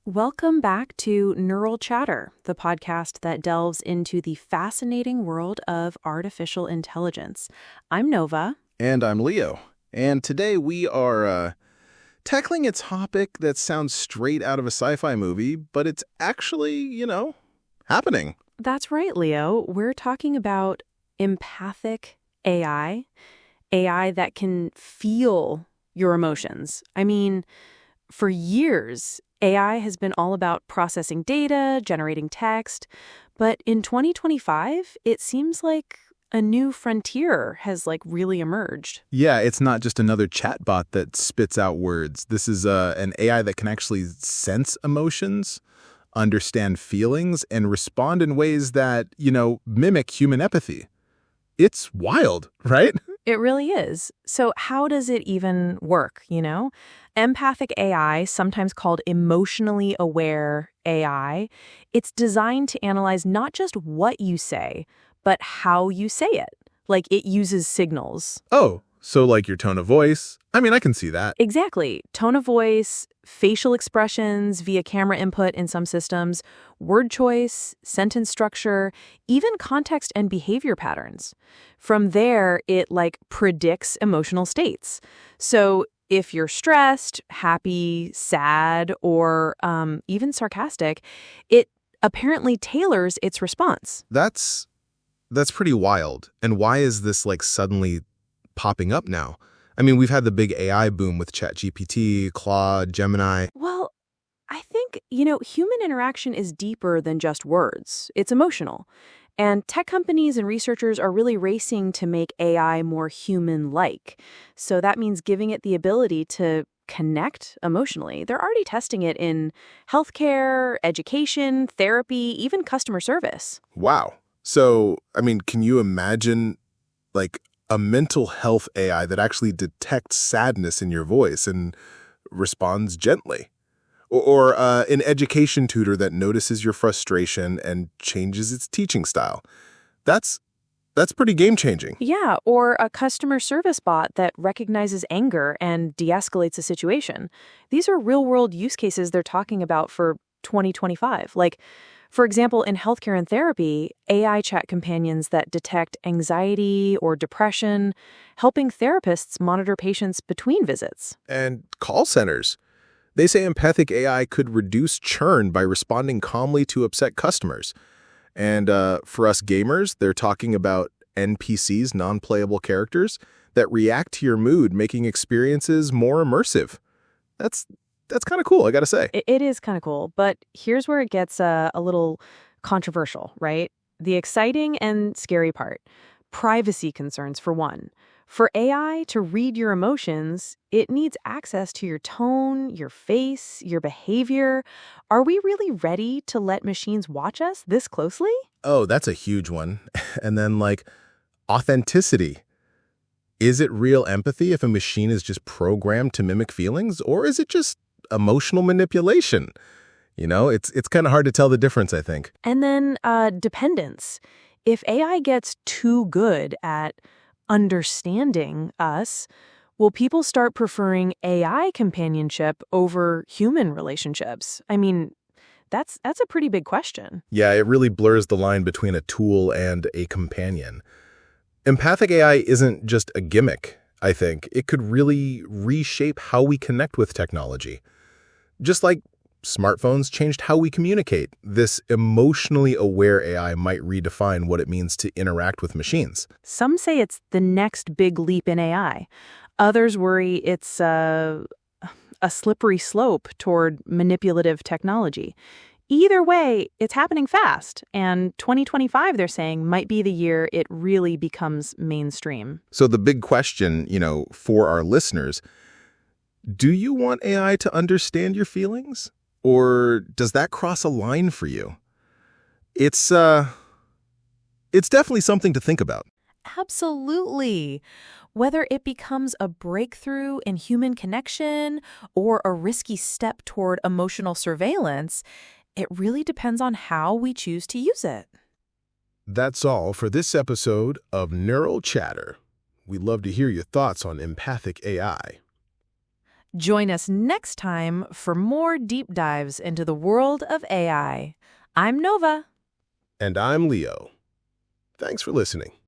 Welcome back to Neural Chatter, the podcast that delves into the fascinating world of artificial intelligence. I'm Nova. And I'm Leo. And today we are tackling a topic that sounds straight out of a sci-fi movie, but it's actually, happening. That's right, Leo. We're talking about empathic AI, AI that can feel your emotions. I mean, for years, AI has been all about processing data, generating text, but in 2025, it seems like a new frontier has really emerged. Yeah, it's not just another chatbot that spits out words. This is an AI that can actually sense emotions, understand feelings, and respond in ways that, mimic human empathy. It's wild, right? It really is. So how does it even work, Empathic AI, sometimes called emotionally aware AI, it's designed to analyze not just what you say, but how you say it. Like it uses signals. Oh, so like your tone of voice? I mean, I can see that. Exactly. Tone of voice, facial expressions via camera input in some systems, word choice, sentence structure, even context and behavior patterns. From there, it predicts emotional states. So if you're stressed, happy, sad, or even sarcastic, it apparently tailors its response. That's pretty wild. And why is this suddenly popping up now? I mean, we've had the big AI boom with ChatGPT, Claude, Gemini. Well, I think, human interaction is deeper than just words. It's emotional. And tech companies and researchers are really racing to make AI more human-like. So that means giving it the ability to connect emotionally. They're already testing it in healthcare, education, therapy, even customer service. Wow. So, I mean, can you imagine a mental health AI that actually detects sadness in your voice and responds gently? Or an education tutor that notices your frustration and changes its teaching style. That's pretty game-changing. Yeah, or a customer service bot that recognizes anger and de-escalates a situation. These are real-world use cases they're talking about for 2025. For example, in healthcare and therapy, AI chat companions that detect anxiety or depression, helping therapists monitor patients between visits. And call centers. They say empathic AI could reduce churn by responding calmly to upset customers. And for us gamers, they're talking about NPCs, non-playable characters, that react to your mood, making experiences more immersive. That's kind of cool, I gotta say. It is kind of cool, but here's where it gets a little controversial, right? The exciting and scary part. Privacy concerns, for one. For AI to read your emotions, it needs access to your tone, your face, your behavior. Are we really ready to let machines watch us this closely? Oh, that's a huge one. And then authenticity. Is it real empathy if a machine is just programmed to mimic feelings, or is it just emotional manipulation? It's kind of hard to tell the difference, I think. And then dependence. If AI gets too good at understanding us, will people start preferring AI companionship over human relationships? I mean, that's a pretty big question. Yeah, it really blurs the line between a tool and a companion. Empathic AI isn't just a gimmick, I think. It could really reshape how we connect with technology. Just like smartphones changed how we communicate, this emotionally aware AI might redefine what it means to interact with machines. Some say it's the next big leap in AI. Others worry it's a slippery slope toward manipulative technology. Either way, it's happening fast, and 2025, they're saying, might be the year it really becomes mainstream. So the big question, for our listeners, do you want AI to understand your feelings? Or does that cross a line for you? It's definitely something to think about. Absolutely. Whether it becomes a breakthrough in human connection or a risky step toward emotional surveillance, it really depends on how we choose to use it. That's all for this episode of Neural Chatter. We'd love to hear your thoughts on empathic AI. Join us next time for more deep dives into the world of AI. I'm Nova. And I'm Leo. Thanks for listening.